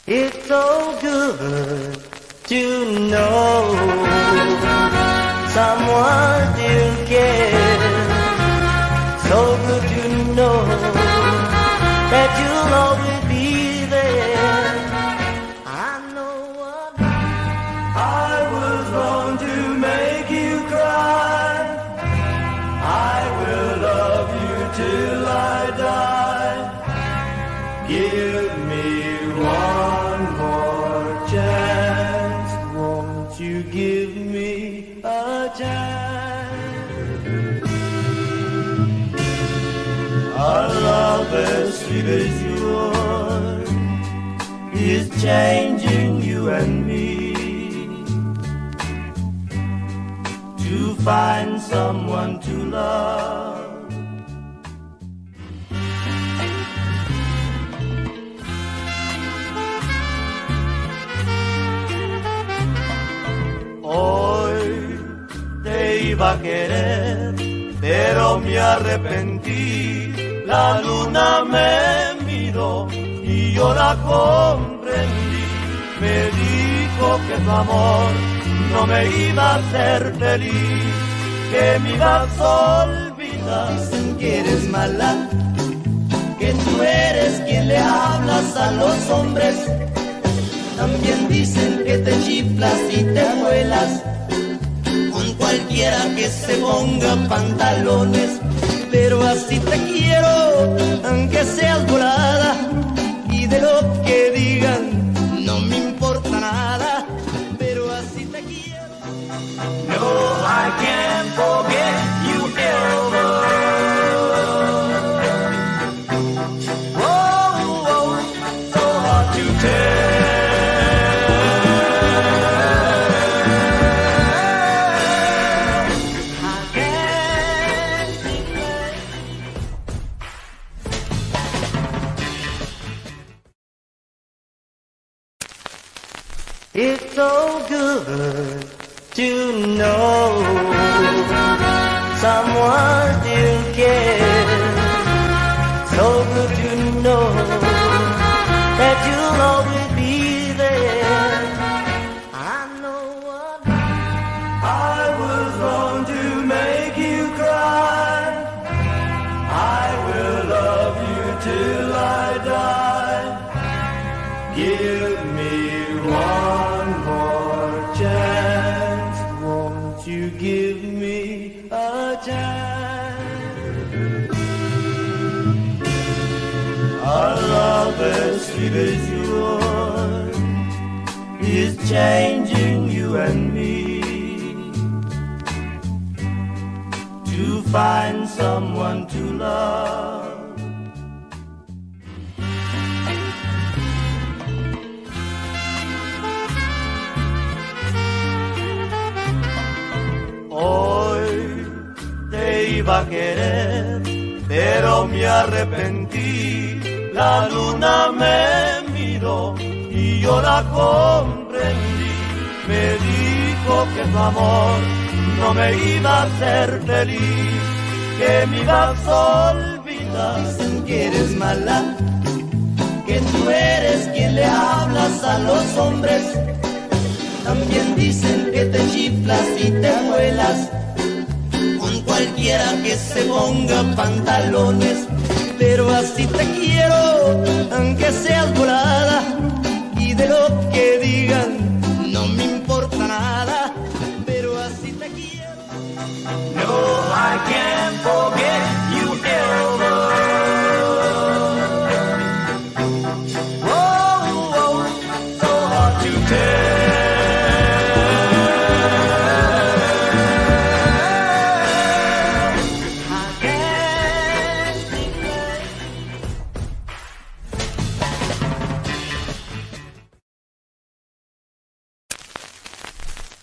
It's so good to know someone still cares. So good to know that you'll always be there. I know what I was born to make you cry. I will love you till I die. Give me one more chance. Won't you give me a chance? A love as sweet as yours is changing you and me to find someone to love. Hoy te iba a querer, pero me arrepentí. La luna me miró y yo la comprendí. Me dijo que tu amor no me iba a hacer feliz, que me ibas a olvidar. Dicen que eres mala, que tú eres quien le hablas a los hombres. También dicen que te chiflas y te vuelas con cualquiera que se ponga pantalones. Pero así te quiero, aunque seas volada, y de lo que digan no me importa nada. Pero así te quiero. No, I can't forget you ever. Oh, oh, so hard to tell. It's so good to know someone still cares. So good to know that you'll always be there. I know what I was born to make you cry. I will love you till I die. Give me one more chance. Won't you give me a chance? A love as sweet as yours is changing you and me to find someone to love. Hoy te iba a querer, pero me arrepentí. La luna me miró y yo la comprendí. Me dijo que tu amor no me iba a hacer feliz, que me ibas a olvidar. Dicen que eres mala, que tú eres quien le hablas a los hombres. También dicen que te chiflas y te vuelas con cualquiera que se ponga pantalones. Pero así te quiero, aunque seas volada, y de lo que digan no me importa nada. Pero así te quiero. No, I can't forget you ever. Oh, oh, so hard to tell.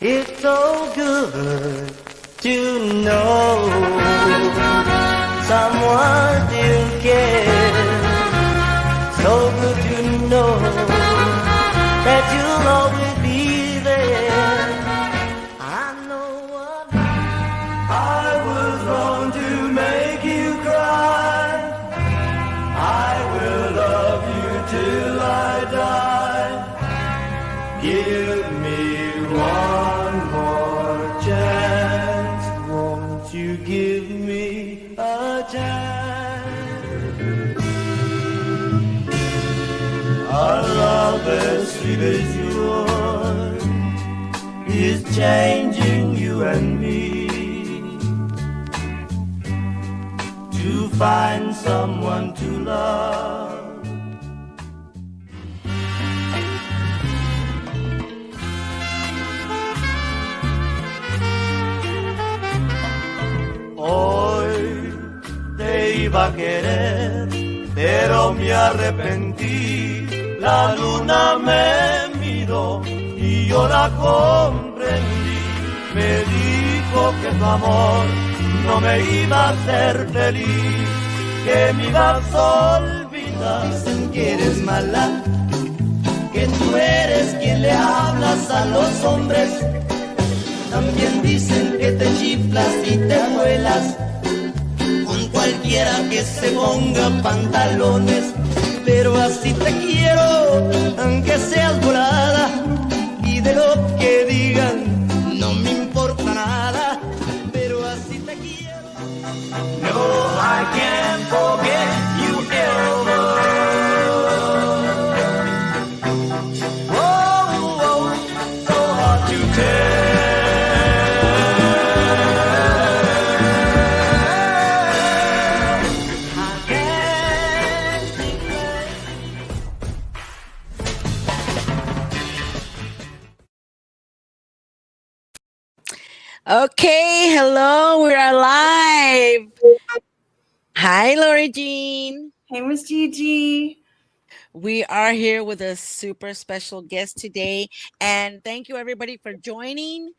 It's so good to know someone still cares. So good to know that you'll always be there. I know what I was born to make you cry. I will love you till I die. Give me one more chance. Won't you give me a chance? Our love as sweet as yours is changing you and me to find someone to love. Hoy te iba a querer, pero me arrepentí. La luna me miró y yo la comprendí. Me dijo que tu amor no me iba a hacer feliz, que me ibas a olvidar. Dicen que eres mala, que tú eres quien le hablas a los hombres. También dicen que te chiflas y te vuelas con cualquiera que se ponga pantalones. Pero así te quiero, aunque seas volada, y de lo que digan no me importa nada. Pero así te quiero. No, I can't forget you ever. Oh, oh, so hard to tell. Okay, hello, we're alive. Hi, Lori Jean. Hey, Miss Gigi. We are here with a super special guest today, and thank you everybody for joining.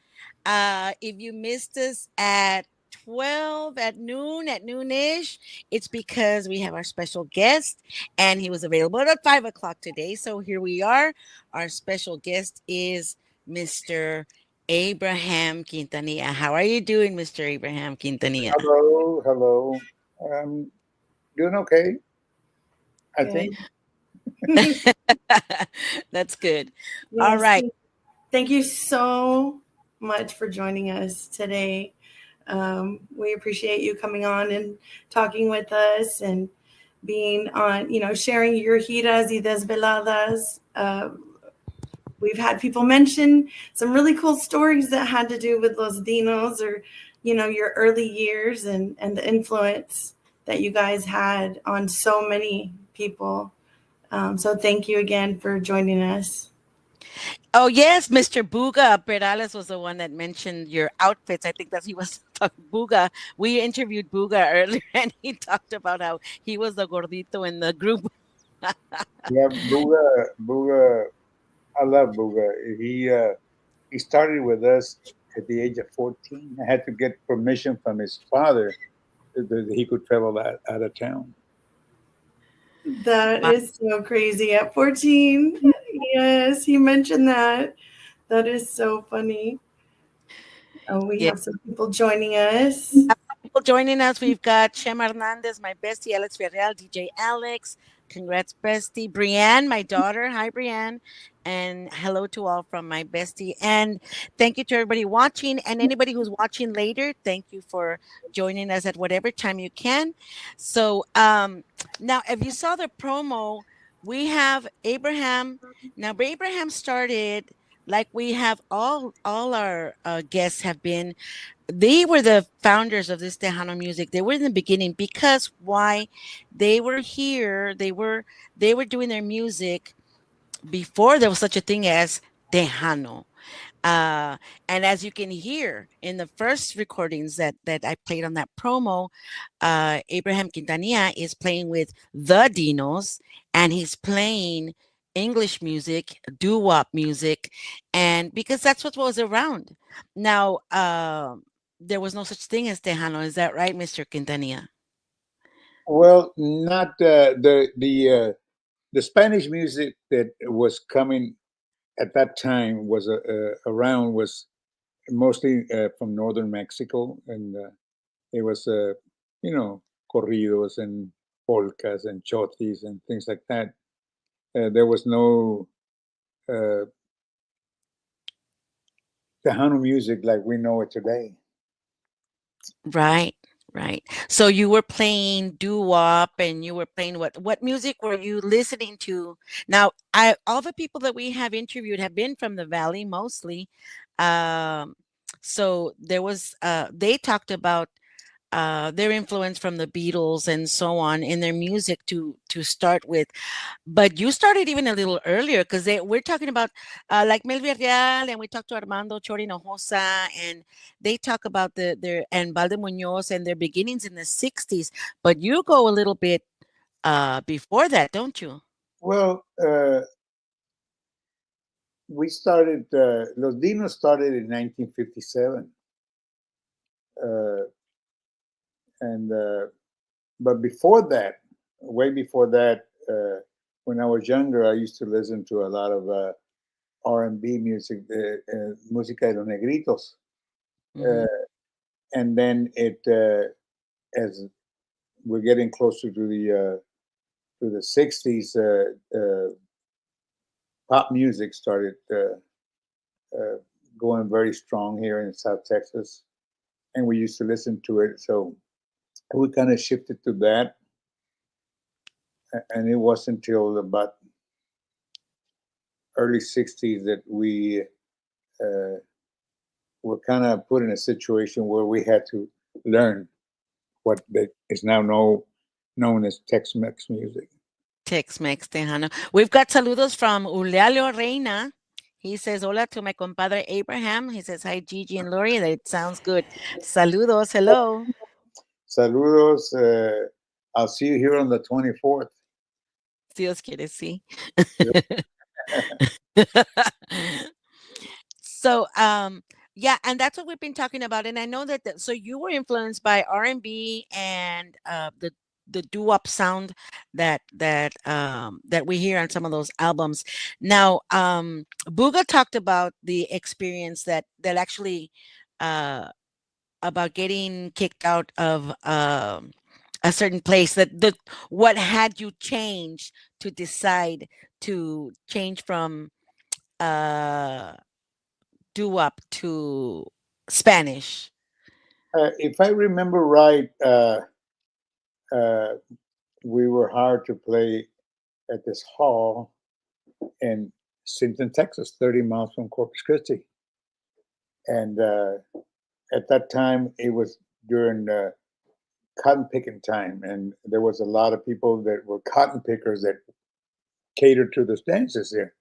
If you missed us at 12 at noonish, it's because we have our special guest, and he was available at 5 o'clock today. So here we are. Our special guest is Mr. Abraham Quintanilla. How are you doing, Mr. Abraham Quintanilla? Hello. Doing okay, I think. That's good. Yes, All right. Thank you so much for joining us today. We appreciate you coming on and talking with us and being on, sharing your giras y desveladas. We've had people mention some really cool stories that had to do with Los Dinos or, your early years and the influence that you guys had on so many people. So thank you again for joining us. Oh, yes, Mr. Buga Perales was the one that mentioned your outfits. I think that he was talking Buga. We interviewed Buga earlier, and he talked about how he was the gordito in the group. Yeah, Buga. I love Buga. He started with us at the age of 14. I had to get permission from his father that he could travel out of town. That is so crazy. At 14, yes, he mentioned that. That is so funny. Oh, we have some people joining us. People joining us. We've got Shem Hernandez, my bestie, Alex Villarreal, DJ Alex. Congrats, bestie. Brianne, my daughter. Hi, Brianne. And hello to all from my bestie. And thank you to everybody watching. And anybody who's watching later, thank you for joining us at whatever time you can. So now, if you saw the promo, we have Abraham. Now, Abraham started like we have all our guests have been. They were the founders of this Tejano music. They were in the beginning because why? They were here. They were doing their music before there was such a thing as Tejano. And as you can hear in the first recordings that I played on that promo, Abraham Quintanilla is playing with the Dinos, and he's playing English music, doo-wop music, and because that's what was around. Now, there was no such thing as Tejano. Is that right, Mr. Quintanilla? Well, not the Spanish music that was coming at that time was around was mostly from northern Mexico, and it was corridos and polkas and chotis and things like that. There was no Tejano music like we know it today. Right, right. So you were playing doo-wop and you were playing what music were you listening to? Now, I all the people that we have interviewed have been from the Valley mostly. Um, so there was they talked about their influence from the Beatles and so on in their music to start with. But you started even a little earlier because we're talking about like Melvia Real, and we talked to Armando Chori Hinojosa, and they talk about their and Valde Muñoz and their beginnings in the 60s. But you go a little bit before that, don't you? Well, we started, Los Dinos started in 1957. Uh, and But before that, way before that, when I was younger, I used to listen to a lot of R&B music, música de los negritos. Hmm. And then as we're getting closer to the 60s, pop music started uh, going very strong here in South Texas, and we used to listen to it. So we kind of shifted to that, and it wasn't until about early 60s that we uh, were kind of put in a situation where we had to learn what is now known as Tex-Mex music. Tex-Mex Tejano. We've got saludos from Ulialio Reina. He says, hola to my compadre Abraham. He says, hi, Gigi and Lori. That sounds good. Saludos. Hello. Saludos. I'll see you here on the 24th. Dios quiere, sí. So, yeah, and that's what we've been talking about. And I know that, so you were influenced by R&B and the doo-wop sound that we hear on some of those albums. Now, Buga talked about the experience that actually about getting kicked out of a certain place. That what had you change to decide to change from uh doo-wop to Spanish? If I remember right, uh, we were hired to play at this hall in Sinton, Texas, 30 miles from Corpus Christi. And at that time, it was during cotton picking time, and there was a lot of people that were cotton pickers that catered to the dances there.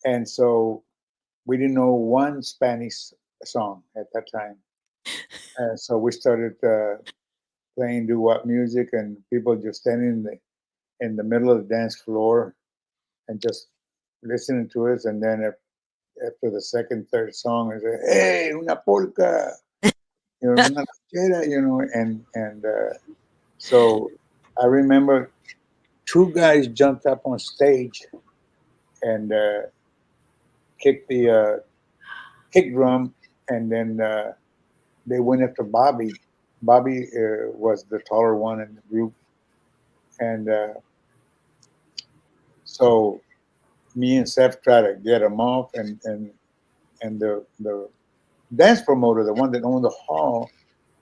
And so we didn't know one Spanish song at that time. And so we started playing doo-wop music, and people just standing in the middle of the dance floor and just listening to us. And then after the second, third song, I say, "Hey, una polka, una ranchera," and so I remember two guys jumped up on stage and kicked the kick drum, and then they went after Bobby. Bobby was the taller one in the group, and so me and Seth tried to get him off, and the dance promoter, the one that owned the hall,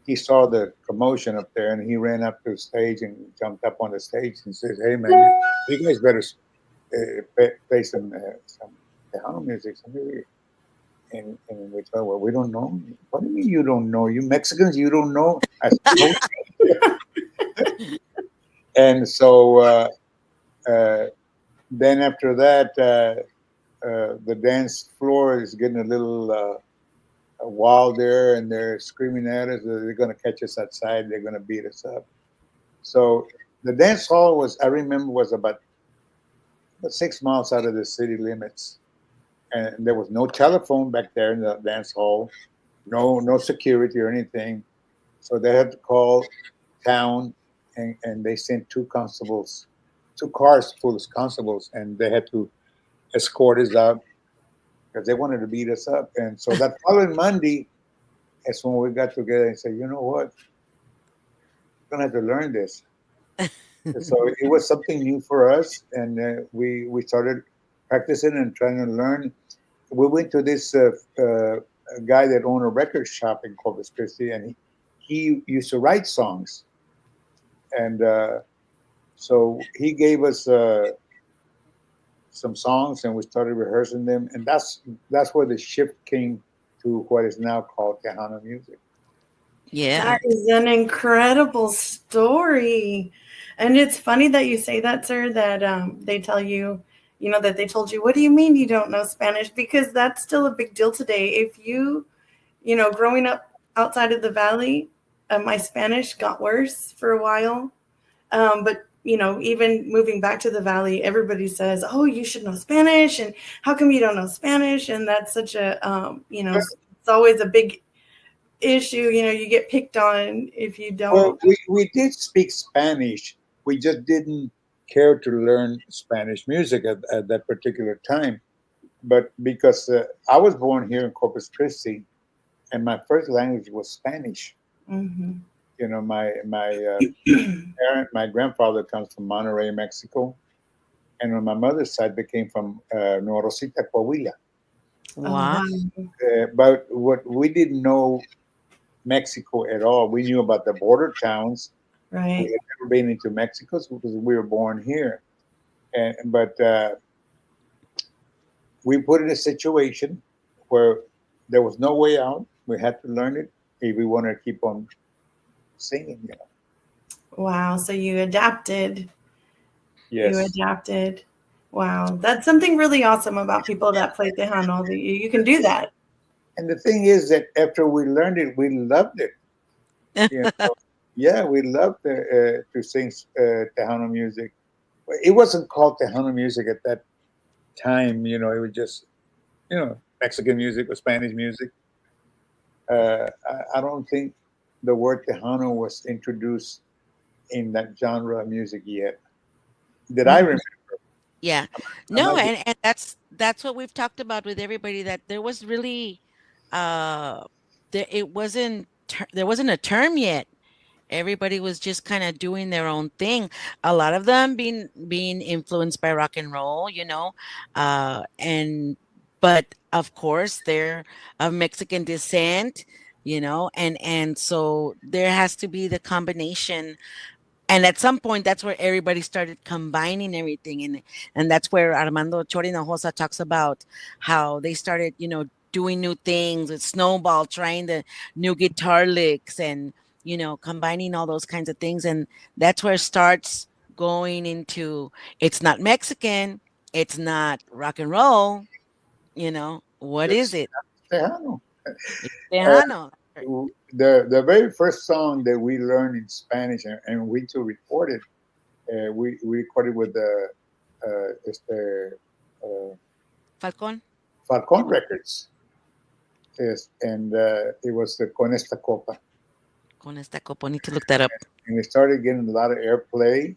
he saw the commotion up there, and he ran up to the stage and jumped up on the stage and says, "Hey man, you guys better play some Tejano music." And we thought, "Well, we don't know." "What do you mean you don't know? You Mexicans, you don't know?" I said, and so then after that, the dance floor is getting a little wild there, and they're screaming at us. They're going to catch us outside. They're going to beat us up. So the dance hall I remember, was about 6 miles out of the city limits. And there was no telephone back there in the dance hall, no security or anything. So they had to call town, and they sent two constables, two cars full of constables, and they had to escort us out because they wanted to beat us up. And so that following Monday, that's when we got together and said, "You know what? We're gonna have to learn this." So it was something new for us, and we started practicing and trying to learn. We went to this a guy that owned a record shop in Corpus Christi, and he used to write songs, and so he gave us some songs, and we started rehearsing them, and that's where the shift came to what is now called Tejano music. Yeah. That is an incredible story. And it's funny that you say that, sir, that they tell you, that they told you, what do you mean you don't know Spanish? Because that's still a big deal today. If growing up outside of the valley, my Spanish got worse for a while. But, even moving back to the valley, everybody says, oh, you should know Spanish. And how come you don't know Spanish? And that's such a, it's always a big issue. You get picked on if you don't. Well, we did speak Spanish. We just didn't care to learn Spanish music at that particular time. But because I was born here in Corpus Christi, and my first language was Spanish. Mm-hmm. My grandfather comes from Monterrey, Mexico, and on my mother's side, they came from Nueva Rosita, Coahuila. Wow. But what we didn't know Mexico at all. We knew about the border towns. Right. We had never been into Mexico because we were born here, but we put in a situation where there was no way out. We had to learn it if we wanted to keep on singing. Wow. So you adapted. Yes. You adapted. Wow. That's something really awesome about people that play Tejano. You can do that. And the thing is that after we learned it, we loved it. Yeah, we loved to sing Tejano music. It wasn't called Tejano music at that time. It was just, Mexican music or Spanish music. I don't think the word Tejano was introduced in that genre of music yet. That I remember. Yeah. No, and that's what we've talked about with everybody, that there was really there wasn't a term yet. Everybody was just kind of doing their own thing. A lot of them being influenced by rock and roll, but of course they're of Mexican descent, and so there has to be the combination. And at some point, that's where everybody started combining everything, and that's where Armando Chorinojosa talks about how they started, doing new things with Snowball, trying the new guitar licks, and combining all those kinds of things, and that's where it starts going into. It's not Mexican, it's not rock and roll, what is it? Tejano. It's Tejano. The very first song that we learned in Spanish and we too recorded, we recorded with the Falcon Records. Yes, and it was the Con Esta Copa. Con Esta Copa, need to look that up. And it started getting a lot of airplay,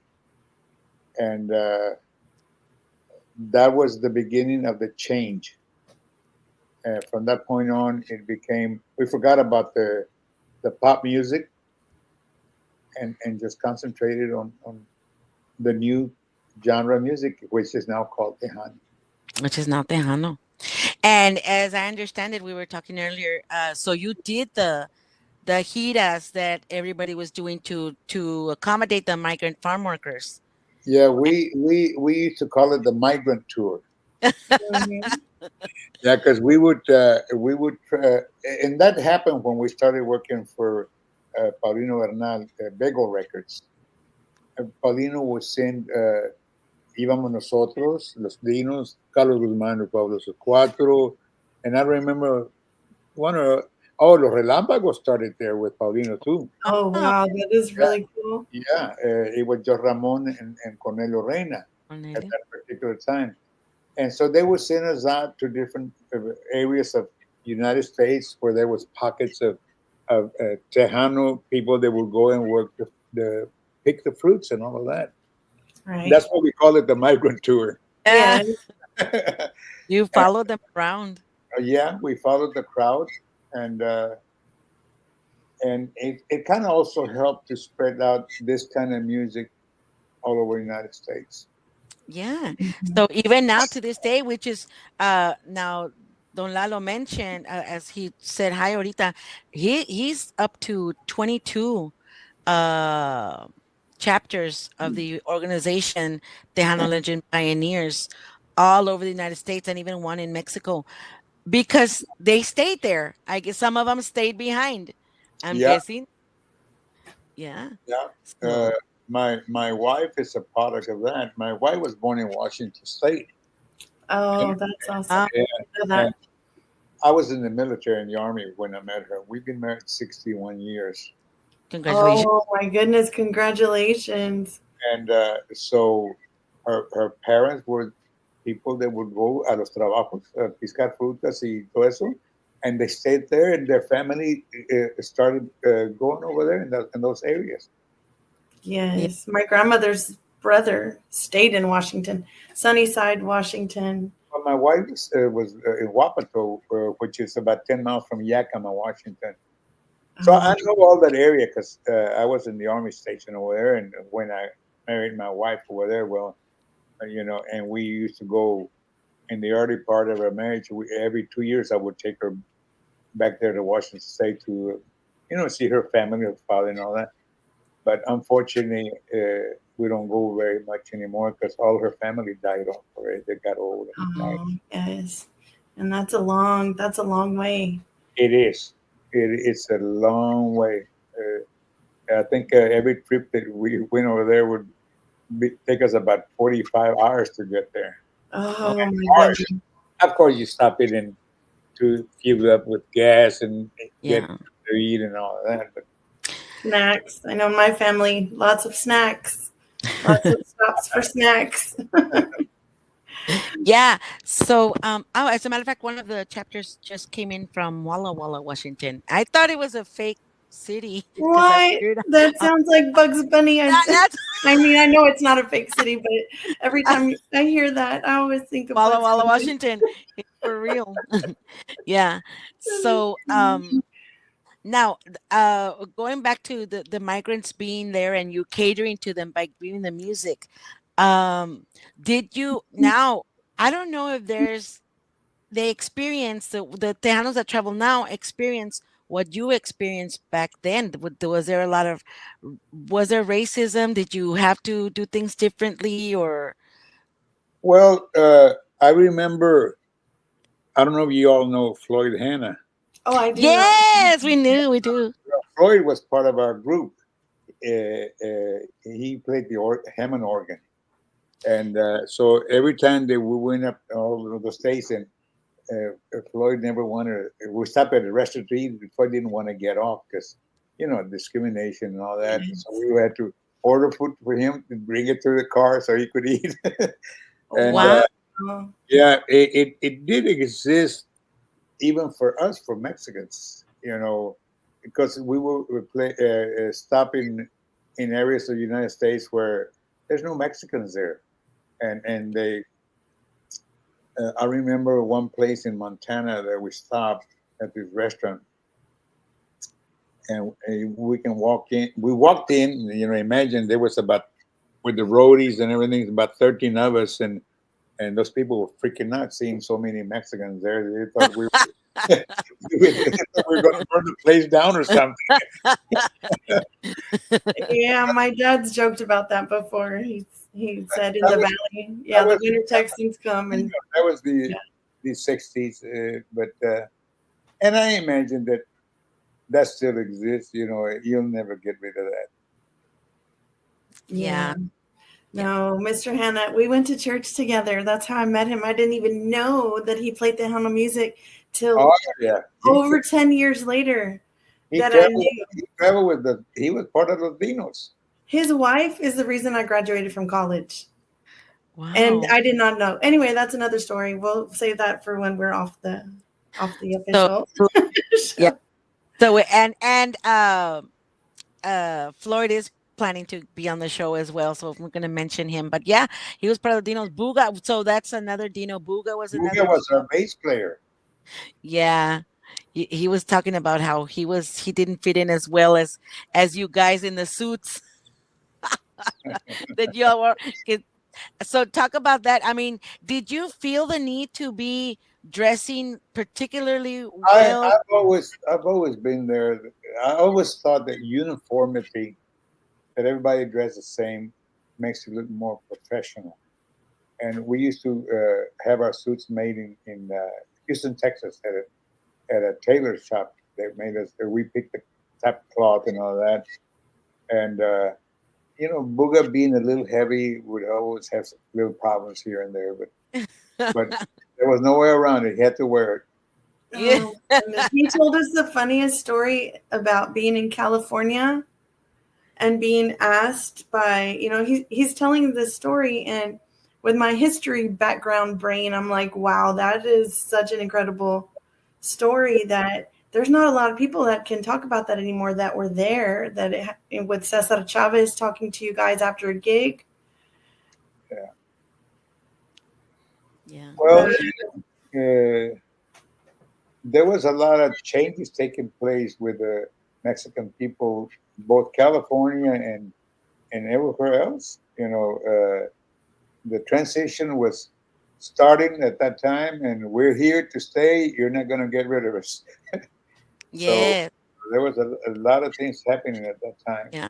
and that was the beginning of the change. From that point on, we forgot about the pop music and just concentrated on the new genre of music, which is now called Tejano. And as I understand it, we were talking earlier, so you did the giras that everybody was doing to accommodate the migrant farm workers. Yeah, we used to call it the migrant tour. Yeah, because we would, and that happened when we started working for Paulino Bernal, Bego Records. Paulino would send Íbamos Nosotros, Los Dinos, Carlos Guzmán, El Pueblo Sus Cuatro, and I remember Los Relámpagos started there with Paulino too. Oh wow, that is really cool. Yeah, it was Joe Ramon and Cornelio Reina at that particular time. And so they would send us out to different areas of United States where there was pockets of Tejano people that would go and work pick the fruits and all of that. Right. That's what we call it, the migrant tour. Yeah. You followed them around. Yeah, we followed the crowd, and it kind of also helped to spread out this kind of music all over the United States. Yeah. So even now to this day, which is now Don Lalo mentioned, as he said hi ahorita, he's up to 22 uh, chapters of the organization Tejano Legend Pioneers all over the United States and even one in Mexico because they stayed there. I guess some of them stayed behind. I'm Yeah, guessing. Yeah. yeah. Uh, So, my wife is a product of that. My wife was born in Washington State, and, Oh, that's awesome. and, I know and that. I was in the military in the army when I met her. We've been married 61 years, congratulations. Oh my goodness, congratulations. and so her parents were people that would go a los trabajos, piscar frutas y todo eso, and they stayed there, and their family started going over there in those areas. Yeah. Yes, my grandmother's brother stayed in Washington, Sunnyside, Washington. Well, my wife was in Wapato, which is about 10 miles from Yakima, Washington. So I Oh, know all that area because I was in the army station over there, and when I married my wife over there, well, and we used to go in the early part of our marriage. Every 2 years, I would take her back there to Washington State to, see her family, her father, and all that. But unfortunately, we don't go very much anymore because all her family died off already. They got old and died. oh, yes. And that's a long way. It is. It's a long way. I think every trip that we went over there would take us about 45 hours to get there. Oh my Hours. goodness. Of course, you stop it and to fuel up with gas and get Yeah. to eat and all of that. But Snacks. I know my family, lots of snacks. Lots of stops for snacks. Yeah. So, as a matter of fact, one of the chapters just came in from Walla Walla, Washington. I thought it was a fake city because I Why? heard That sounds like Bugs Bunny. that's I mean, I know it's not a fake city, but every time I hear that, I always think of Walla Bugs Walla, Bunny. Washington. It's for real. Yeah. That is So, funny. now, going back to the migrants being there and you catering to them by giving the music, um, did you now? I don't know if there's they experience the Tejanos that travel now experience what you experienced back then. Was there a lot of was there racism? Did you have to do things differently or well, I remember. I don't know if you all know Floyd Hanna. Oh, I do know. yes, we do. Floyd was part of our group. He played the Hammond organ, and so every time that we went up all of the states, and Floyd never wanted. We stopped at a restaurant to eat. Floyd didn't want to get off because, discrimination and all that. So we had to order food for him and bring it to the car so he could eat. And Wow. yeah, it did exist even for us, for Mexicans, because we will play stop in areas of the United States where there's no Mexicans there, and they. I remember one place in Montana that we stopped at this restaurant, and we can walk in. We walked in, imagine there was about with the roadies and everything, about 13 of us, and those people were freaking out seeing so many Mexicans there. They thought we were going to burn the place down or something. Yeah, my dad's joked about that before. He said in the valley, yeah, the was- winter Texans come and That was the Yeah. the 60s, but and I imagine that still exists. You'll never get rid of that. Yeah. No, Mr. Hannah, we went to church together. That's how I met him. I didn't even know that he played the Hannah music till Oh yeah, over 10 years later he that I traveled. knew. He traveled with the. He was part of the Dinos. His wife is the reason I graduated from college. Wow. And I did not know. Anyway, that's another story. We'll save that for when we're off the official. Yeah. So and Floyd is planning to be on the show as well, so we're going to mention him. But yeah, he was part of Dino's Booga. So that's another Dino. Booga was another. Luga was our bass player. Yeah. He was talking about how he didn't fit in as well as you guys in the suits that you all were. So talk about that. I mean, did you feel the need to be dressing particularly well. I've always been there. I always thought that uniformity, that everybody dressed the same, makes you look more professional. And we used to have our suits made in Houston, Texas, at a tailor shop. They made us. We picked the type of cloth and all that. And Booga being a little heavy would always have some little problems here and there, but there was no way around it. He had to wear it. Yeah. Oh, goodness. He told us the funniest story about being in California and being asked by, he's telling this story, and with my history background brain, I'm like, wow, that is such an incredible story that there's not a lot of people that can talk about that anymore that were there, with Cesar Chavez talking to you guys after a gig. Yeah. Yeah. Well, there was a lot of changes taking place with the Mexican people, both California and everywhere else. The transition was starting at that time, and we're here to stay. You're not going to get rid of us. Yeah. So there was a lot of things happening at that time. Yeah.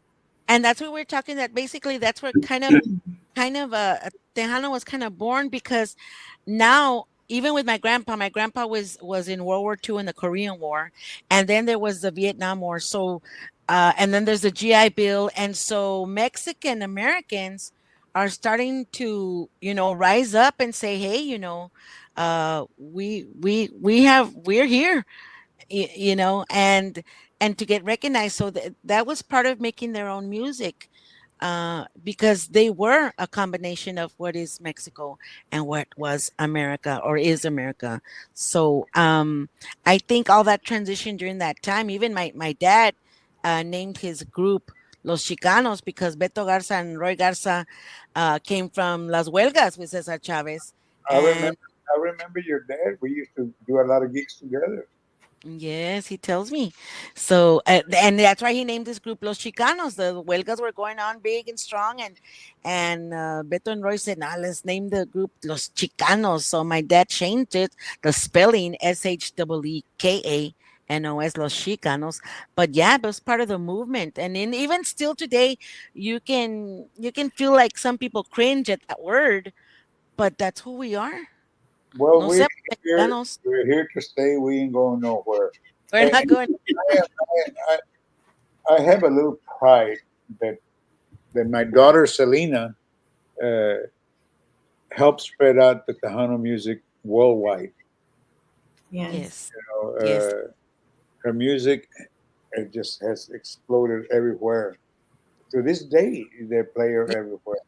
And that's what we're talking, that basically that's where kind of Tejano was kind of born, because now, even with my grandpa was in World War II, in the Korean War, and then there was the Vietnam War. So and then there's the GI Bill, and so Mexican Americans are starting to rise up and say, hey, we're here, and to get recognized. So that was part of making their own music, because they were a combination of what is Mexico and what was America, or is America. So I think all that transition during that time, even my dad named his group Los Chicanos, because Beto Garza and Roy Garza came from Las Huelgas with Cesar Chavez. I remember your dad. We used to do a lot of gigs together. Yes, he tells me. So, and that's why he named this group Los Chicanos. The huelgas were going on big and strong, and Beto and Roy said, "Nah, let's name the group Los Chicanos." So my dad changed it, the spelling SHEEKANOS, Los Chicanos. But yeah, it was part of the movement, and even still today, you can feel like some people cringe at that word, but that's who we are. Well, No sé, Mexicanos. we're here to stay. We ain't going nowhere. We're And not going. I have a little pride that my daughter Selena helped spread out the Tejano music worldwide. Yes. Yes. Her music, it just has exploded everywhere. To this day, they play her everywhere.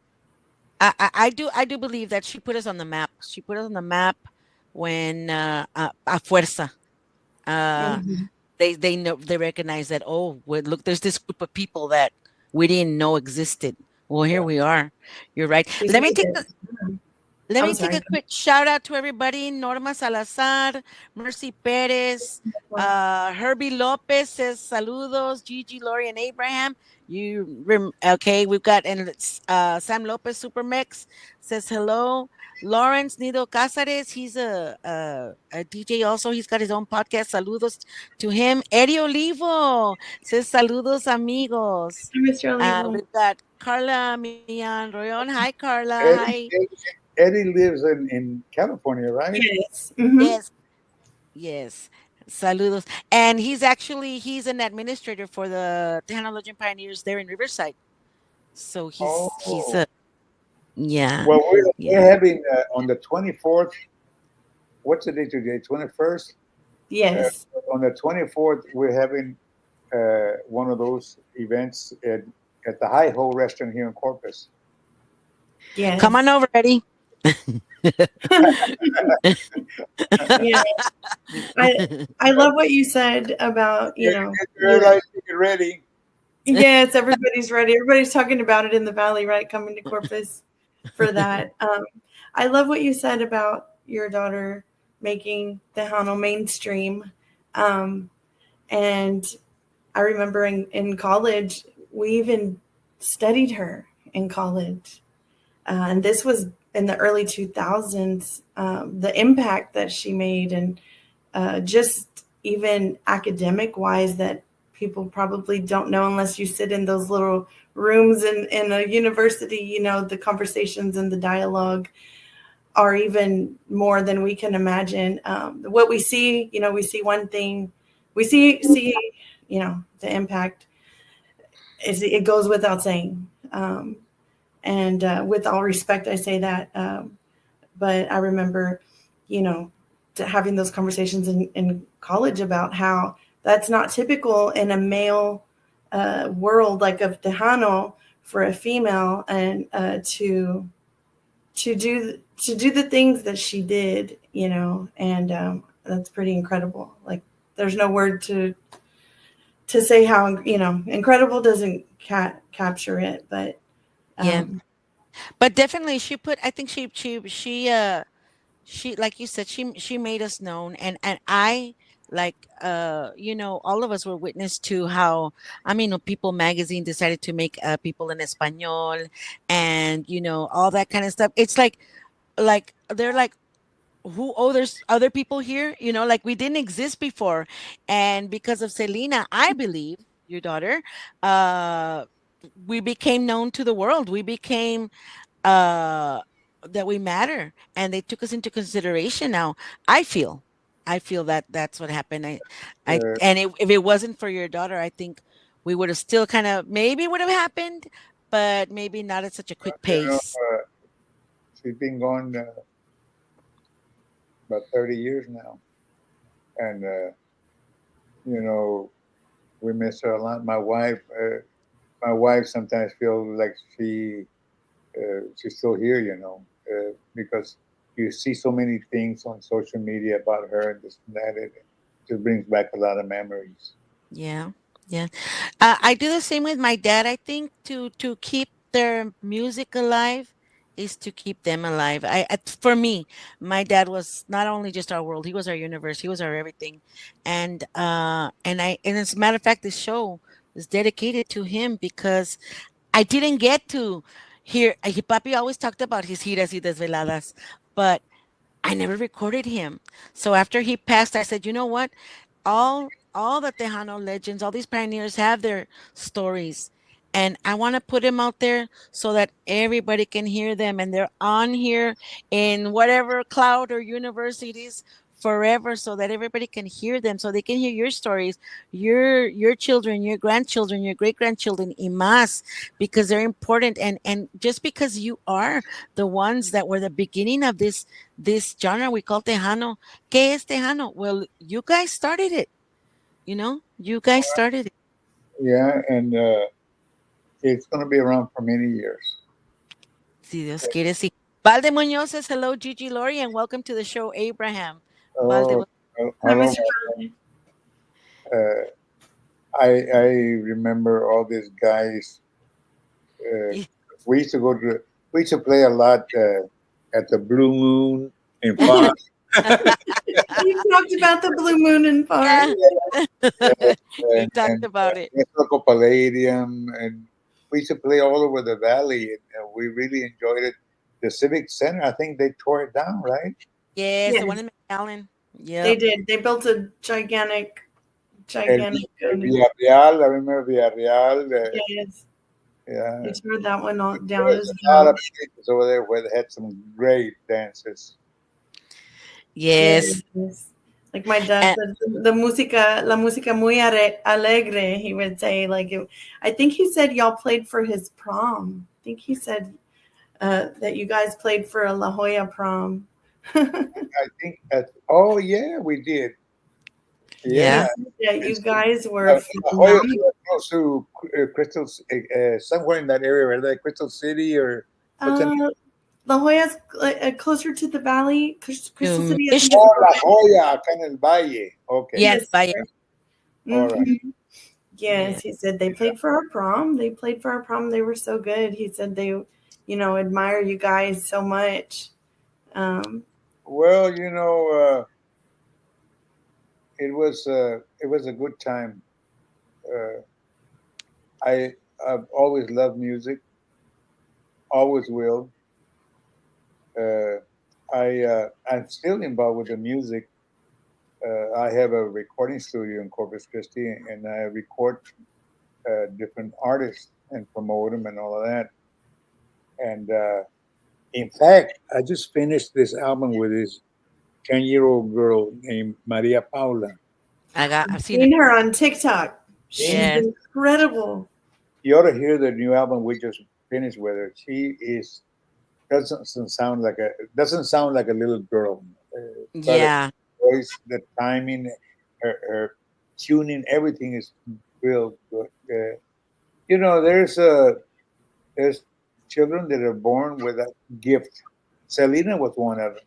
I do believe that she put us on the map. She put us on the map when a fuerza. Uh, Mhm. they recognize that, oh, well, look, there's this group of people that we didn't know existed. Well, here Yeah. we are. You're right. She's Let me made take it. let I'm me take sorry. a quick shout out to everybody. Norma Salazar, Mercy Perez, Herbie Lopez says saludos. Gigi, Lori, and Abraham. Okay? We've got, and Sam Lopez Supermex says hello. Lawrence Nido Cázares, he's a DJ also. He's got his own podcast. Saludos to him. Eddie Olivo says saludos amigos. Mr. Olivo. We've got Carla Mian Royon. Hi, Carla. Hi. Eddie lives in California, right? Yes. Mhm. Yes, yes. Saludos. And he's an administrator for the Tejano Legend Pioneers there in Riverside. So he's Oh. yeah. Well, we're Yeah. having on the 24th. What's the date today? 21st. Yes. On the 24th, we're having one of those events at the Hi Ho restaurant here in Corpus. Yes. Come on over, Eddie. Yeah. I love what you said about, Everybody get ready. yes, everybody's ready. Everybody's talking about it in the valley, right? Coming to Corpus for that. I love what you said about your daughter making Tejano mainstream. And I remember in college, we even studied her in college. And this was in the early 2000s, the impact that she made, and just even academic wise, that people probably don't know unless you sit in those little rooms in a university. You know, the conversations and the dialogue are even more than we can imagine. What we see, you know, we see one thing, we see, you know, the impact is, it goes without saying. And with all respect, I say that. But I remember, you know, having those conversations in college about how that's not typical in a male world like of Tejano for a female, and to do the things that she did, you know, and that's pretty incredible. Like, there's no word to say how, you know, incredible doesn't capture it, but Yeah. um, But definitely I think she, like you said, she made us known. And I, like, you know, all of us were witness to how, I mean, People magazine decided to make people in Espanol, and, you know, all that kind of stuff. It's like they're like, who, oh, there's other people here, you know, like we didn't exist before. And because of Selena, I believe, your daughter, uh we became known to the world. We became, uh that we matter, and they took us into consideration. Now I feel that that's what happened. Uh, If it wasn't for your daughter, I think we would have still kind of, maybe would have happened, but maybe not at such a quick you know, pace. she's been gone about 30 years now, and you know, we miss her a lot. My wife sometimes feels like she's still here, you know, because you see so many things on social media about her and this and that. It just brings back a lot of memories. Yeah, yeah. I do the same with my dad. I think to keep their music alive is to keep them alive. For me, my dad was not only just our world; he was our universe. He was our everything. And as a matter of fact, this show is dedicated to him, because I didn't get to hear. Papi always talked about his giras y desveladas, but I never recorded him. So after he passed, I said, you know what? All the Tejano legends, all these pioneers have their stories. And I want to put them out there so that everybody can hear them, and they're on here in whatever cloud or universe it is forever, so that everybody can hear them, so they can hear your stories, your children, your grandchildren, your great grandchildren, y más, because they're important. And just because you are the ones that were the beginning of this genre we call Tejano. ¿Qué es Tejano? Well, you guys started it. You know, you guys started it. Yeah, and it's going to be around for many years. Si Dios quiere, sí. Valde Muñoz says, hello, Gigi Lori, and welcome to the show, Abraham. Valde, Oh, I hello. was Uh, I remember all these guys. Uh, we used to go to, we used to play a lot at the Blue Moon in Fox. You talked about the blue moon and fire. yeah, we talked about it. Local Palladium, and we used to play all over the valley, and we really enjoyed it. The Civic Center, I think they tore it down, right? Yes, the one Yes, in McAllen. they Yep. did. They built a gigantic, El, gigantic. el Villarreal, I remember Villarreal. Yes, Yeah, they tore that one all down there's as a lot well. of places over there where they had some great dances. Yes. Yes. Like my dad And said, la música muy alegre. He would say, like, I think he said y'all played for his prom. I think he said that you guys played for a La Jolla prom. I think, oh yeah, we did. Yeah, yeah. Yeah, and you guys La were Jolla phenomenal. was close to Crystal, somewhere in that area, right? Like Crystal City or what's the name? Uh, La Jolla's closer to the valley. Crystal City, I think, is Mission. Oh, about La Jolla, acá en el Valle. Okay, Yes, yes. by all right. Mhm. yeah. Yes, he said they played for our prom. They played for our prom. They were so good. He said they, admire you guys so much. Um, Well, you know, it was a good time. Uh, I've always loved music, always will. Uh, I'm still involved with the music. I have a recording studio in Corpus Christi, and I record different artists and promote them and all of that. And in fact, I just finished this album with this 10-year-old girl named Maria Paula. I've seen Seen it. her on TikTok. She's Yes. incredible. You ought to hear the new album we just finished with her. She is doesn't sound like a little girl, but her Yeah. voice, the timing, her tuning, everything is real good. There's children that are born with a gift. Selena was one of them.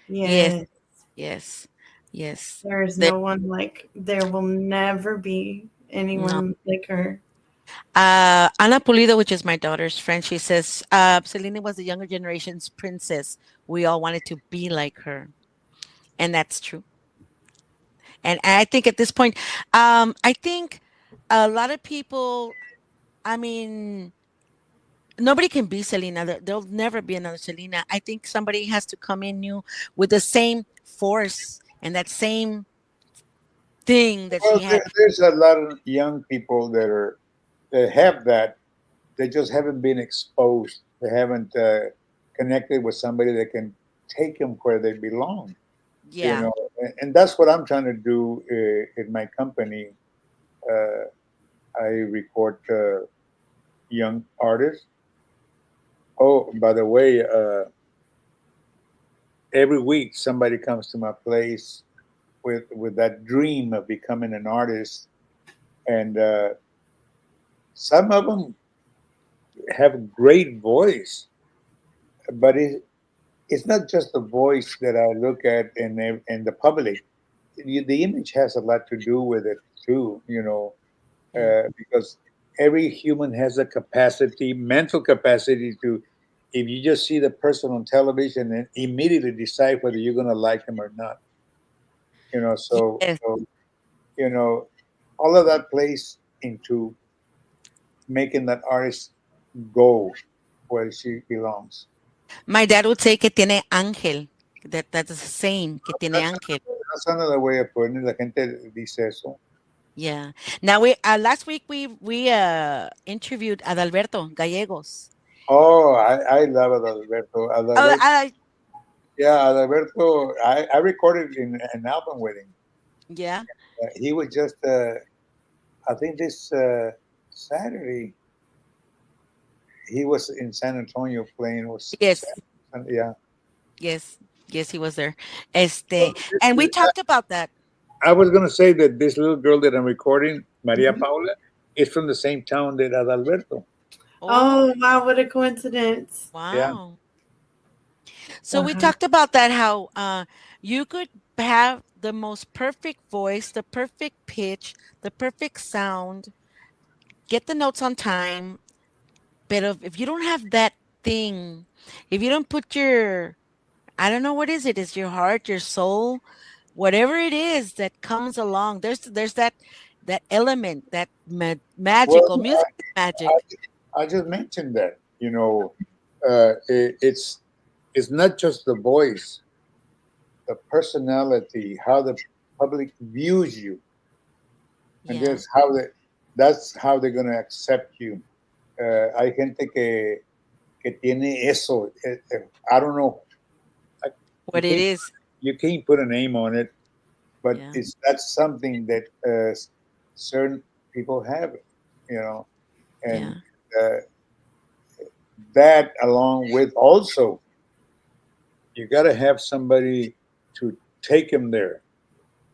Yes. Yes. Yes. Yes. There's There, no one like, there will never be no. anyone like her. Ana Pulido, which is my daughter's friend, she says Selena was the younger generation's princess. We all wanted to be like her, and that's true. And I think at this point, I think a lot of people. I mean, nobody can be Selena. There'll never be another Selena. I think somebody has to come in new with the same force and that same thing that Well, she had. there's a lot of young people that have that. They just haven't been exposed. They haven't connected with somebody that can take them where they belong. You Yeah. know, and that's what I'm trying to do in my company. Uh, I record young artists. Oh, by the way, every week somebody comes to my place with that dream of becoming an artist, and some of them have a great voice, but it's not just the voice that I look at in the public. The image has a lot to do with it too, Yeah. because every human has a capacity, mental capacity to, if you just see the person on television and immediately decide whether you're going to like them or not. So, Yes. you know, all of that plays into making that artist go where she belongs. My dad would say que tiene ángel. That's a saying, que tiene That's ángel. that's another way of putting it. La gente dice eso. Yeah. Now we last week we interviewed Adalberto Gallegos. Oh, I love Adalberto. Oh, Adalberto, yeah, Adalberto. I recorded in an album with him. yeah. He was just, I think this Saturday, he was in San Antonio playing. Yes. Yeah. Yes. Yes, he was there. And we talked about that. I was going to say that this little girl that I'm recording, Maria Mhm. Paula, is from the same town that Adalberto. Oh, Oh, wow, what a coincidence. Yeah. wow. So we Uh-huh. talked about that, how you could have the most perfect voice, the perfect pitch, the perfect sound, get the notes on time, but if you don't have that thing, if you don't put your, I don't know what is it, is your heart, your soul, whatever it is that comes along, there's that element, that Well, magical music is magic. I just mentioned that, it's not just the voice, the personality, how the public views you, and Yeah, that's how they're going to accept you. Hay gente que tiene eso. I don't know. I, you what it can't is. you can't put a name on it, but Yeah, that's something that certain people have, you know, and yeah, uh, that along with also you got to have somebody to take them there.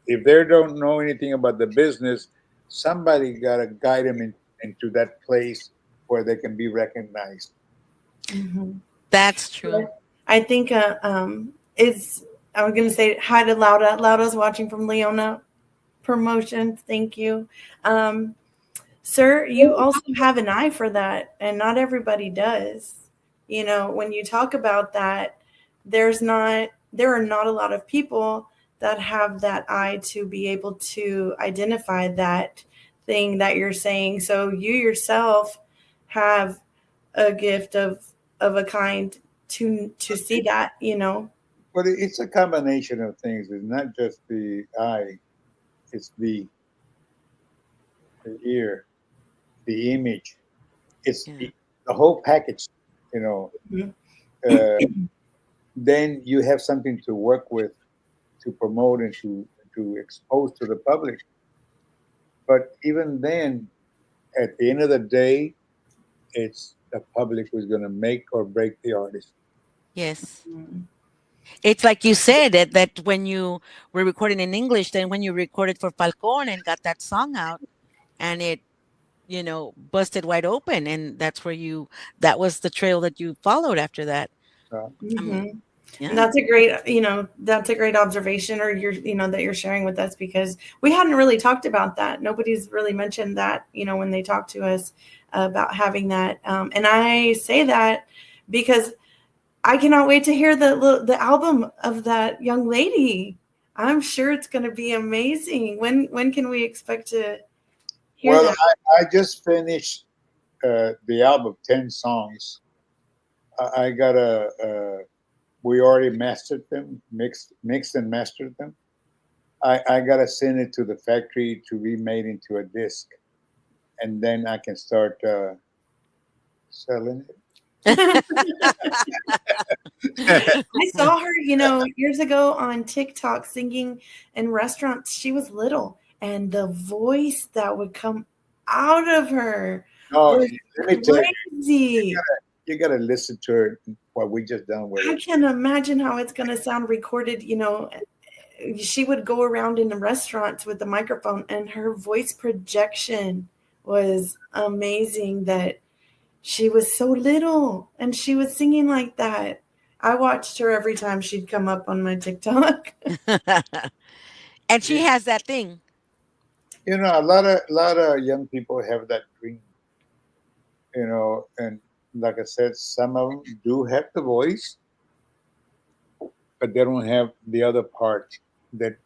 If they don't know anything about the business, somebody got to guide them into that place where they can be recognized. Mhm. that's true. I think is I was gonna say hi to Lauda. Lauda's watching from Leona Promotions. Thank you. Um, Sir, you also have an eye for that, and not everybody does. You know, when you talk about that, there are not a lot of people that have that eye to be able to identify that thing that you're saying. So you yourself have a gift of a kind to see that, you know. But it's a combination of things. It's not just the eye; it's the ear, the image. It's Yeah. the whole package. You know. Mhm. Uh, then you have something to work with, to promote and to expose to the public. But even then, at the end of the day, it's the public who's going to make or break the artist. Yes. Mhm. It's like you said that when you were recording in English, then when you recorded for Falcon and got that song out, and it, busted wide open, and that's where that was the trail that you followed after that. Uh, Um, Mhm. And yeah. that's a great, that's a great observation, or that you're sharing with us, because we hadn't really talked about that. Nobody's really mentioned that, when they talk to us about having that. And I say that because I cannot wait to hear the album of that young lady. I'm sure it's going to be amazing. When can we expect to hear well, that? I just finished the album, 10 songs. I got we already mastered them, mixed and mastered them. I gotta send it to the factory to be made into a disc, and then I can start selling it. I saw her, years ago on TikTok singing in restaurants. She was little, and the voice that would come out of her No, was let me tell you, crazy. you gotta listen to it. What we just done with I it. can imagine how it's going to sound recorded. She would go around in the restaurants with the microphone, and her voice projection was amazing. That she was so little and she was singing like that. I watched her every time she'd come up on my TikTok. And she has that thing. You know, a lot of young people have that dream. And like I said, some of them do have the voice, but they don't have the other part that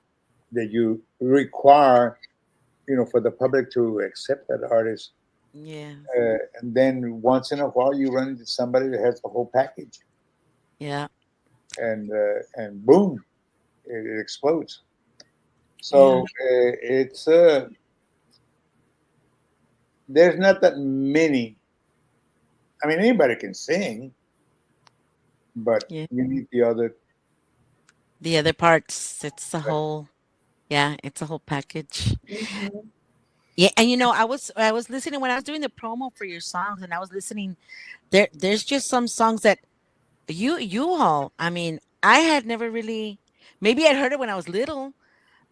you require, for the public to accept that artist. Yeah. And then once in a while, you run into somebody that has the whole package, Yeah. and boom, it explodes. Yeah. So it's there's not that many. I mean, anybody can sing, but Yeah. you need the other. The other parts, it's a whole package. Mhm. Yeah, and I was listening when I was doing the promo for your songs, and I was listening. There's just some songs that you all. I mean, I had never really. Maybe I'd heard it when I was little,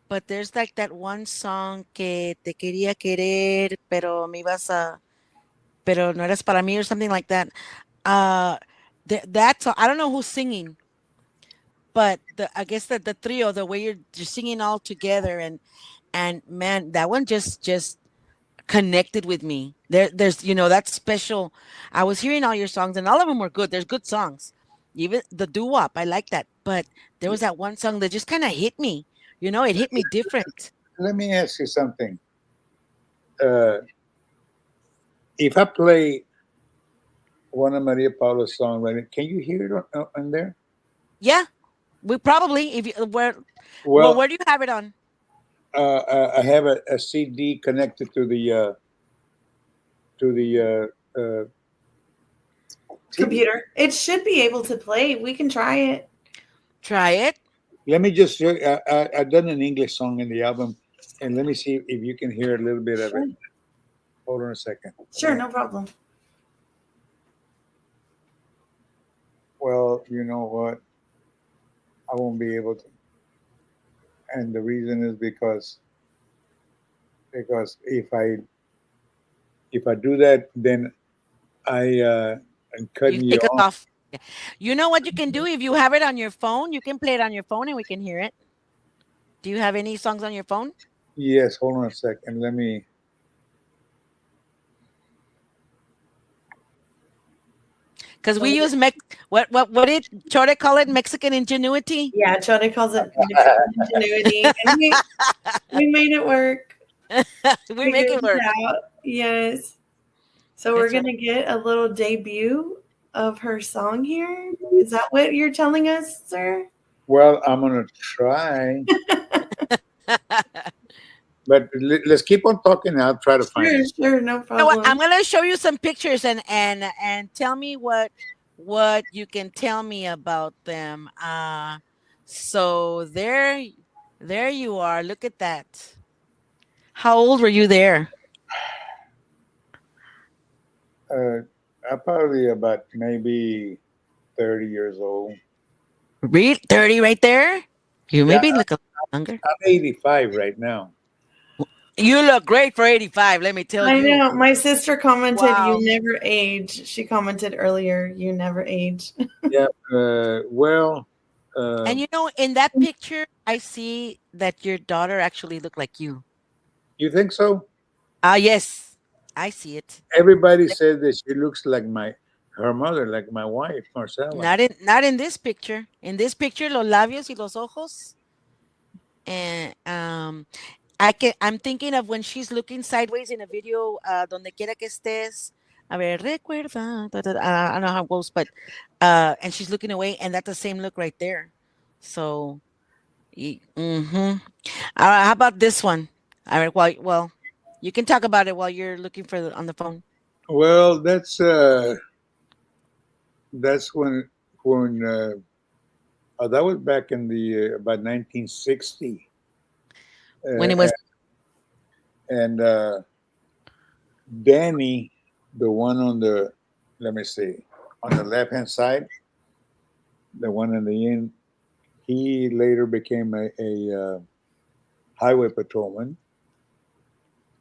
but there's like that one song que te quería querer, pero no eras para mí, or something like that. Uh, that song, I don't know who's singing, but I guess that the trio, the way you're singing all together, and man, that one just connected with me. There's that's special. I was hearing all your songs, and all of them were good. There's good songs. Even the doo-wop, I like that. But there was that one song that just kind of hit me. It hit me different. Let me ask you something. Uh, if I play one of Maria Paula's songs, right, can you hear it on there? Yeah, we probably if you Well, where do you have it on? I have a CD connected to the TV. Computer. It should be able to play. We can try it. Try it. Let me just show. I've done an English song in the album, and let me see if you can hear a little bit of Sure. it. Hold on a second. Sure, no problem. Well, you know what? I won't be able to, and the reason is because if I do that, then I'm You cutting you take us off. off. Yeah. You know what you can do if you have it on your phone? You can play it on your phone, and we can hear it. Do you have any songs on your phone? Yes, hold on a second. Let me. Because we use what did Chore call it? Mexican ingenuity. Yeah, Chode calls it Mexican ingenuity. And we made it work. We make Figured it work. it out. Yes. So we're That's going right. to get a little debut of her song here? Is that what you're telling us, sir? Well, I'm gonna try, but let's keep on talking. I'll try to find Sure, it. sure, no You know what? I'm problem. gonna show you some pictures and tell me what you can tell me about them. So there you are. Look at that. How old were you there? I'm probably about maybe 30 years old. Read 30 right there. You Yeah, maybe look a younger. I'm 85 right now. You look great for 85. Let me tell I you. know. My sister commented, "You Wow. never age." She commented earlier, "You never age." Yeah. Well, uh, And you know, in that picture, I see that your daughter actually looked like you. you think so? Ah, yes, I see it. Everybody says that she looks like her mother, like my wife, Marcela. Not in this picture. In this picture, los labios y los ojos. And I'm thinking of when she's looking sideways in a video, donde quiera que estés. A ver, recuerda. I don't know how it goes, but and she's looking away, and that's the same look right there. So, mm-hmm. How about this one? All right. Well, you can talk about it while you're looking for on the phone. Well, that's when that was back in the about 1960, When uh, it was and Danny, the one on the let me see on the left hand side, the one in the end, he later became a highway patrolman.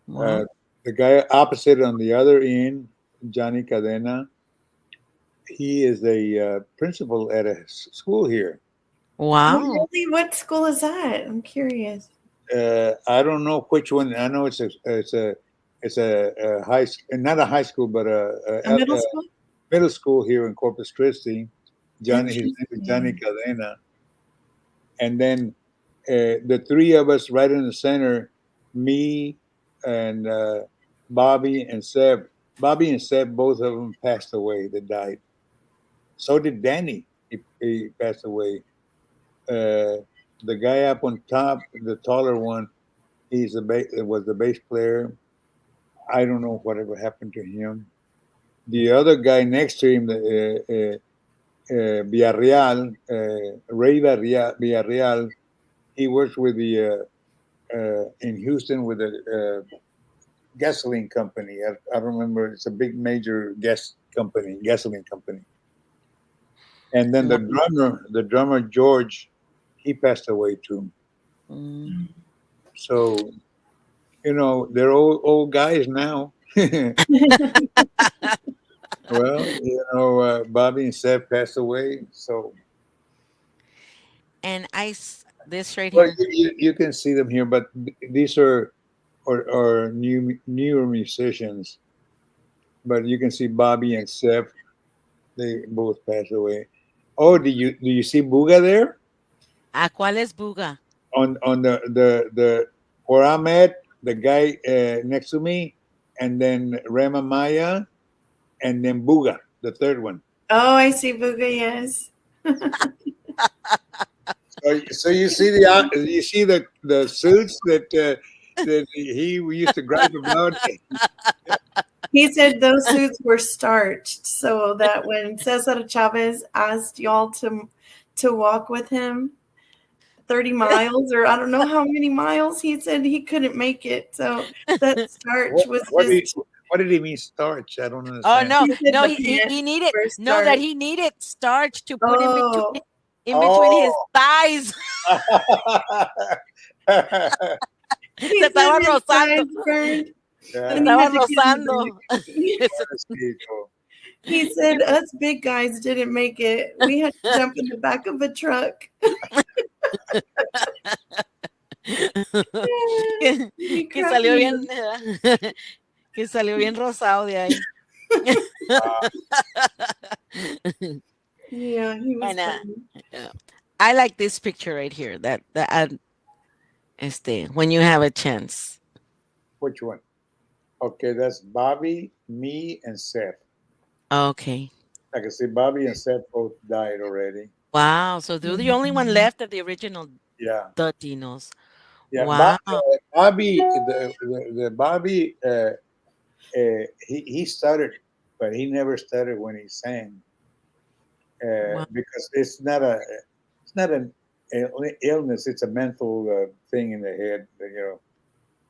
wow, The guy opposite on the other end, Johnny Cadena, he is a principal at a school here. Oh, wow. really? What school is that? I'm curious. I don't know which one. I know it's a not a high school, but A middle school? middle school here in Corpus Christi. His name is Johnny Interesting. Cadena, and then the three of us right in the center, me and Bobby and Seb. Bobby and Seb, both of them passed away. They died. So did Danny. He passed away. The guy up on top, the taller one, was the bass player. I don't know whatever happened to him. The other guy next to him, Villarreal, Ray Villarreal, he works with the in Houston with a gasoline company. I don't remember. It's a big major gasoline company. And then Wow. the drummer George, he passed away too. Mm. So they're old guys now. Well, Bobby and Seth passed away. So, And this right well, here. you can see them here, but these are newer musicians. But you can see Bobby and Seth; they both passed away. Oh, do you see Buga there ¿A cuál es Buga? on the where I'm at? The guy next to me, and then Rema Maya, and then Buga, the third one. Oh, I see Booga, yes. So you see the suits that he used to gripe about. He said those suits were starched so that when Cesar Chavez asked y'all to walk with him 30 miles, or I don't know how many miles, he said he couldn't make it. So that starch What, was what did just, what did he mean starch? I don't Oh understand. no, he said no, the he pants needed were no that starched. he needed starch to put Oh, in between his Oh. thighs. he Se said estaba his thighs rozando. burned Se Yeah, and he estaba had to get in the rozando. pobrecito. He said us big guys didn't make it. We had to jump in the back of a truck. que, He que cracked salió me bien, que salió bien rosado de ahí. Yeah, he was And funny. I like this picture right here. When you have a chance. Which one? Okay, that's Bobby, me, and Seth. Okay. Like I said, Bobby and Seth both died already. Wow. So they're the only one left of the original Yeah, Latinos. yeah. Wow. Bobby, the Bobby, he started, but he never started when he sang, Wow. because it's not an illness. It's a mental thing in the head,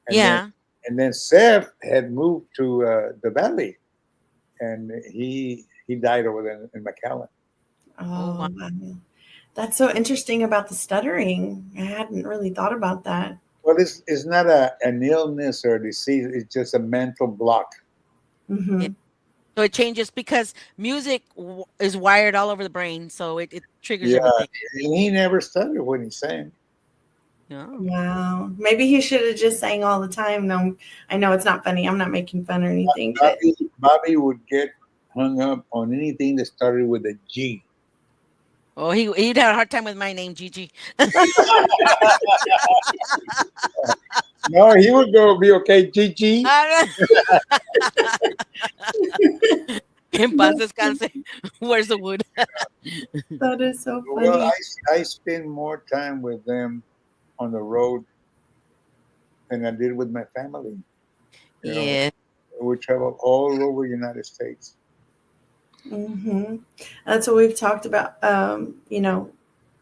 And then Yeah. Seth had moved to the valley, and he died over there in McAllen. Oh, wow. Oh, wow. That's so interesting about the stuttering. I hadn't really thought about that. Well, it's not an illness or a disease. It's just a mental block. Yeah. Hmm. So it changes because music is wired all over the brain. So it triggers Yeah, everything. and he never stuttered when he sang. Yeah. Wow. Maybe he should have just sang all the time. No, I know it's not funny. I'm not making fun or anything, but Bobby would get hung up on anything that started with a G. Oh, he'd have a hard time with my name, Gigi. No, he would go be okay, Gigi. En paz descanse. Where's the wood? that is so Well, funny. I spend more time with them on the road than I did with my family. You know, Yeah. we travel all over the United States. Hmm. That's what we've talked about.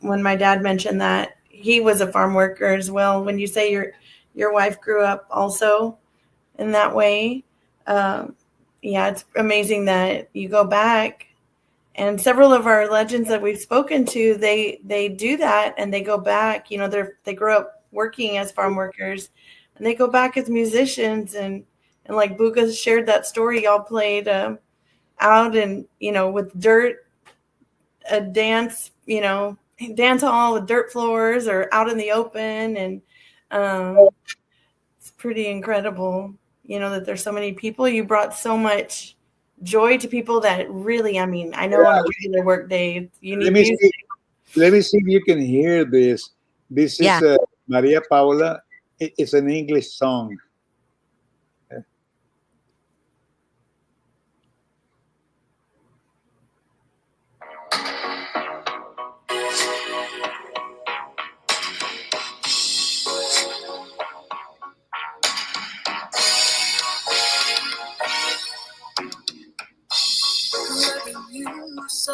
When my dad mentioned that he was a farm worker as well. When you say your wife grew up also in that way, um, yeah, it's amazing that you go back. And several of our legends that we've spoken to, they do that and they go back. They grow up working as farm workers, and they go back as musicians. And like Buka shared that story, y'all played out and with dirt, a dance hall with dirt floors or out in the open, and it's pretty incredible. That there's so many people. You brought so much joy to people that really, I mean, I know on a regular work day you Let need me music. see. Let me see if you can hear this. This is Yeah. Maria Paula. It's an English song. Loving you so,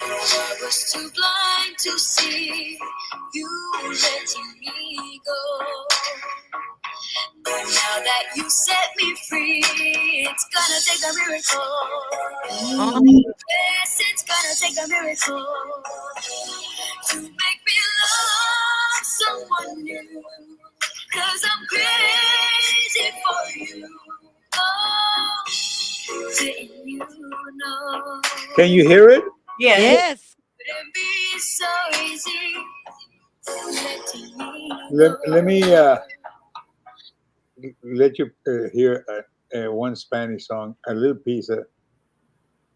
I was too blind to see you letting me go. But now that you set me free, it's gonna take a miracle. Oh, Yes, it's gonna take a miracle to make me love someone new. 'Cause I'm crazy for you. Oh, didn't you know? Can you hear it? Yeah. yes. It'd be so easy letting me Let me go. let you hear one Spanish song, a little piece of.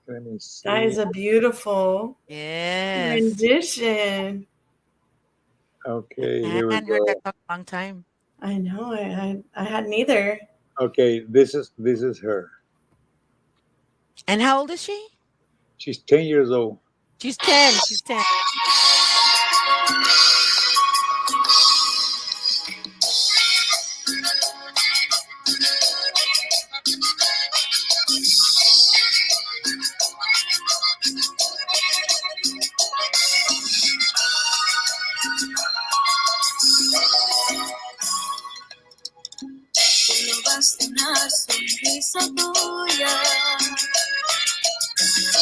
Let me That see. is a beautiful Yes. rendition. Okay, I here we hadn't heard that go. song in a long time. I know. I hadn't either. Okay, this is her. And how old is she? She's 10 years old. She's 10. She's 10. Solo basta una sonrisa tuya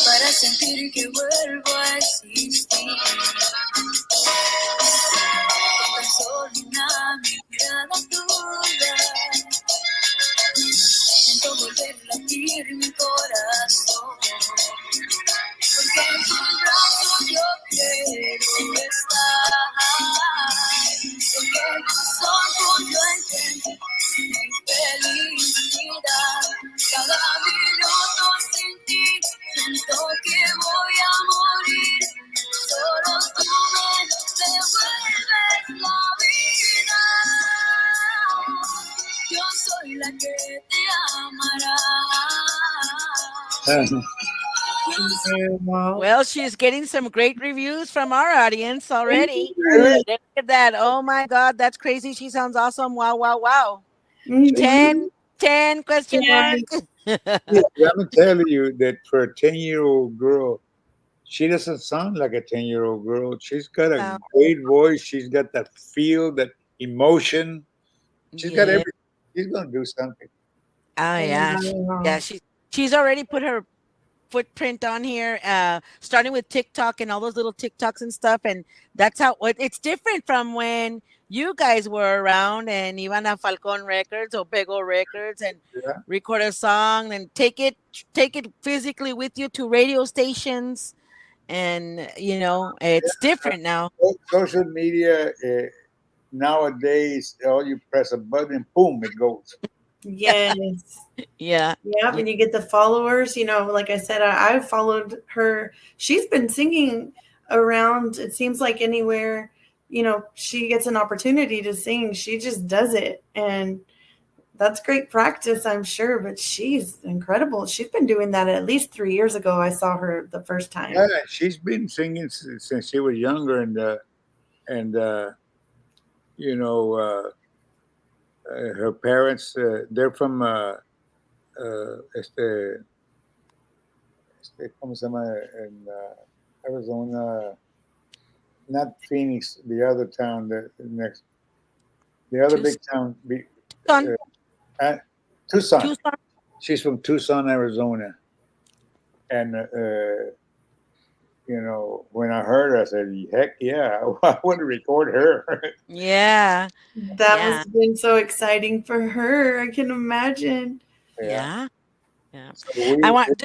para sentir que vuelvo a existir. Con tan solo una mirada tuya, siento volver a latir mi corazón. Porque en tus brazos yo quiero estar. Porque en tus ojos yo encuentro mi felicidad. Cada minuto sin ti siento que voy a morir. Solo tú Wow. Well, she's getting some great reviews from our audience already. Really? Look at that. Oh my God, that's crazy. She sounds awesome. Wow, wow, wow. Mhm. 10, 10 question mark. Yeah, I'm telling you that for a 10-year-old girl, she doesn't sound like a 10-year-old girl. She's got a Wow. great voice. She's got that feel, that emotion. She's got Yeah. everything. She's gonna do something. Oh yeah. Yeah, Wow. she's already put her footprint on here, starting with TikTok and all those little TikToks and stuff. And that's how it's different from when you guys were around and Ivana Falcon Records or Pego Records and Yeah. record a song and take it physically with you to radio stations. And it's different now. Social media nowadays, all you press a button and boom, it goes. Yes. Yeah. Yeah, Yeah. when you get the followers, like I said, I followed her. She's been singing around, it seems like anywhere, she gets an opportunity to sing, she just does it. And that's great practice, I'm sure, but she's incredible. She's been doing that at least 3 years ago. I saw her the first Yeah, time. she's been singing since she was younger, and you know, her parents, they're from ¿cómo se llama? In Arizona, not Phoenix, the other town, the other big town, Tucson. uh, Tucson. Tucson. She's from Tucson, Arizona, and when I heard her, I said, "Heck yeah, I want to record her." Yeah. That must Yeah. have been so exciting for her. I can imagine. Yeah. Yeah. Yeah. So I we want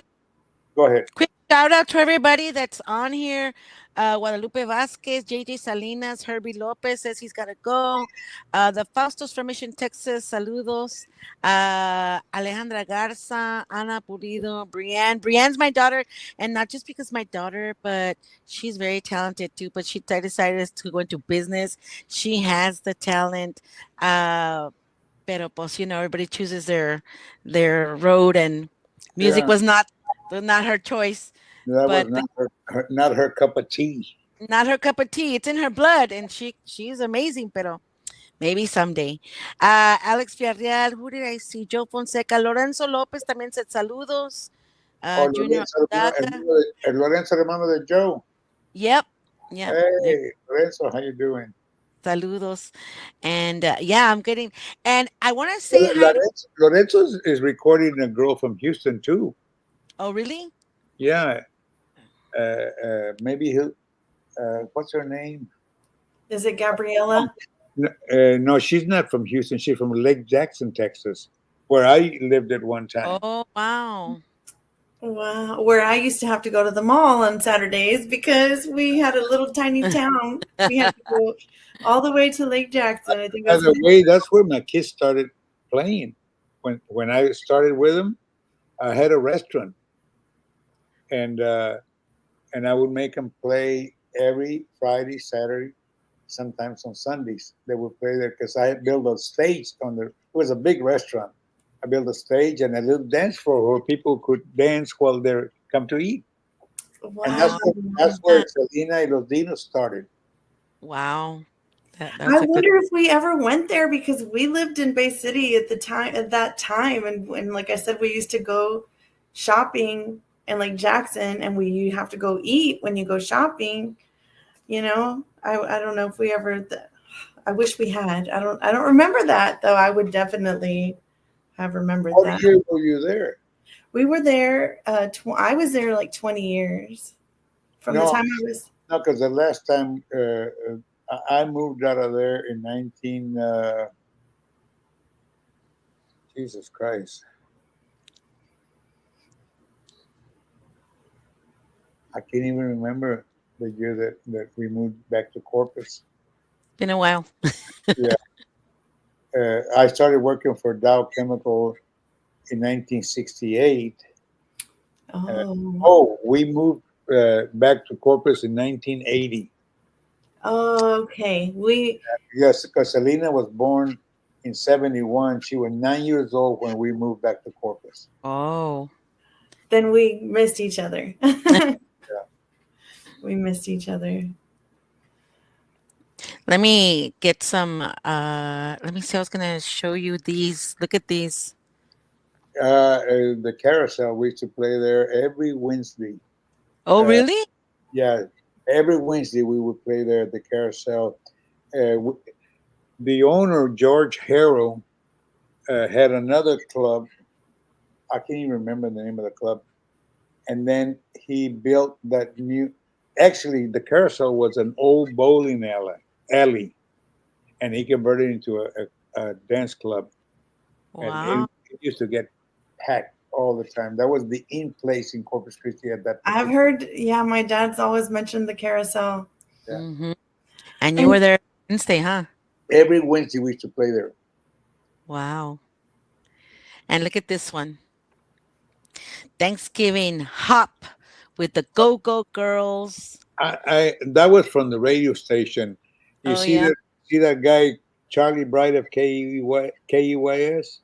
go ahead. quick shout out to everybody that's on here. Guadalupe Vasquez, JJ Salinas, Herbie Lopez says he's got to go. The Faustos from Mission, Texas, saludos. Alejandra Garza, Ana Pulido, Brienne. Brienne's my daughter, and not just because my daughter, but she's very talented too. But she decided to go into business. She has the talent. Pero pues, everybody chooses their road, and music Yeah, was not her choice. that was But not her cup of tea. not her cup of tea. It's in her blood, and she's amazing. Pero maybe someday. Alex Villarreal, who did I see? Joe Fonseca, Lorenzo Lopez también said saludos. Oh, Junior Lorenzo, Daga. Lorenzo, hermano de Joe. Yep. Yep. Hey, Lorenzo, how you doing? Saludos. And yeah, I'm getting, and I want to say hi to, Lorenzo is recording a girl from Houston too. oh, really? Yeah, maybe he'll. What's her name? Is it Gabriella? No, she's not from Houston. She's from Lake Jackson, Texas, where I lived at one time. Oh, wow. Wow, where I used to have to go to the mall on Saturdays because we had a little tiny town. We had to go all the way to Lake Jackson. I think By that's the way, that's where my kids started playing. When I started with them, I had a restaurant, and I would make them play every Friday, Saturday, sometimes on Sundays. They would play there because I had built a stage it was a big restaurant. I built a stage and a little dance floor where people could dance while they come to eat. And wow. that's where Selena y los Dinos started. Wow. I That's a good. wonder if we ever went there because we lived in Bay City at that time, and like I said, we used to go shopping in Lake Jackson, and you have to go eat when you go shopping. I don't know if we ever. I wish we had. I don't remember that though. I would definitely have remembered How that. many years were you there? We were there. I was there like 20 years from the time I was. No, because the last time I moved out of there in Jesus Christ. I can't even remember the year that we moved back to Corpus. Been a while. Yeah. I started working for Dow Chemical in 1968. We moved back to Corpus in 1980. Oh, okay. Yes, because Selena was born in 71. She was 9 years old when we moved back to Corpus. Oh. then we missed each other. We missed each other. Let me get some. Let me see. I was gonna show you these. Look at these. The carousel, we used to play there every Wednesday. Oh, Uh, really? yeah, every Wednesday we would play there at the carousel. The owner, George Harrow, had another club. I can't even remember the name of the club. And then he built that new. Actually, the carousel was an old bowling alley, and he converted it into a dance club. And Wow. it used to get packed all the time. That was the in place in Corpus Christi at that I've particular. heard, yeah, my dad's always mentioned the carousel. Yeah. Hmm. And you And were there Wednesday, huh? Every Wednesday we used to play there. Wow. And look at this one. Thanksgiving hop with the Go-Go Girls. I that was from the radio station. You Oh yeah. see that guy Charlie Bright of KEYS?